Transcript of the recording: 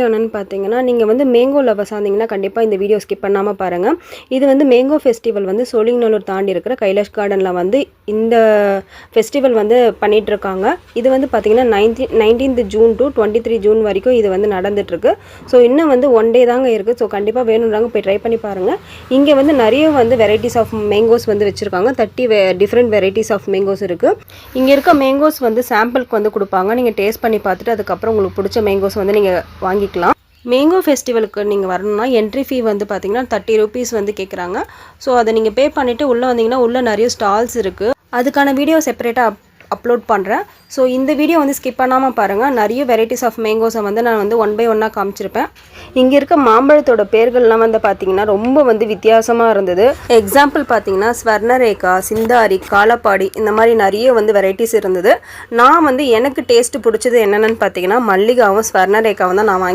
என்னன்னு பார்த்தீங்கன்னா, நீங்க வந்து மேங்கோ லவர்ஸா இருந்தீங்கன்னா, கண்டிப்பா இந்த வீடியோ ஸ்கிப் பண்ணாம பாருங்க. இது வந்து மேங்கோ ஃபெஸ்டிவல் வந்து சோழிங்கநல்லூர் தாண்டி இருக்கிற கைலாஷ் கார்டன்ல வந்து இந்த ஃபெஸ்டிவல் வந்து பண்ணிட்டுருக்காங்க. இது வந்து பார்த்தீங்கன்னா, 19th ஜூன் to 23 ஜூன் வரைக்கும் இது வந்து நடந்துட்டுருக்கு. ஸோ இன்னும் வந்து 1 டே தாங்க இருக்குது. ஸோ கண்டிப்பா வேணும்ன்றவங்க போய் ட்ரை பண்ணி பாருங்க. இங்கே வந்து நிறைய வந்து வெரைட்டிஸ் ஆஃப் மேங்கோஸ் வந்து வச்சுருக்காங்க. 30 டிஃப்ரெண்ட் வெரைட்டிஸ் ஆஃப் மேங்கோஸ் இருக்குது. இங்கே இருக்க மேங்கோஸ் வந்து சாம்பிளுக்கு வந்து கொடுப்பாங்க. நீங்கள் டேஸ்ட் பண்ணி பார்த்துட்டு அதுக்கப்புறம் உங்களுக்கு பிடிச்ச மேங்கோஸ் வந்து நீங்கள் வாங்கிக்கலாம். மேங்கோ ஃபெஸ்டிவலுக்கு நீங்கள் வரணும்னா என்ட்ரி ஃபீ வந்து பார்த்தீங்கன்னா 30 ரூபீஸ் வந்து கேட்குறாங்க. ஸோ அதை நீங்கள் பே பண்ணிவிட்டு உள்ளே வந்தீங்கன்னா உள்ளே நிறைய ஸ்டால்ஸ் இருக்குது. அதுக்கான வீடியோ செப்பரேட்டாக அப்லோட் பண்ணுறேன். ஸோ இந்த வீடியோ வந்து ஸ்கிப் பண்ணாமல் பாருங்கள். நிறைய வெரைட்டிஸ் ஆஃப் மேங்கோஸை வந்து நான் வந்து 1 by 1 காமிச்சிருப்பேன். இங்கே இருக்க மாம்பழத்தோட பேர்கள்லாம் வந்து பார்த்தீங்கன்னா ரொம்ப வந்து வித்தியாசமாக இருந்தது. எக்ஸாம்பிள் பார்த்தீங்கன்னா ஸ்வர்ணரேகா, சிந்தாரி, காலப்பாடி இந்த மாதிரி நிறைய வந்து வெரைட்டிஸ் இருந்தது. நான் வந்து எனக்கு டேஸ்ட்டு பிடிச்சது என்னென்னு பார்த்தீங்கன்னா மல்லிகாவும் ஸ்வர்ணரேகாவும் தான் நான்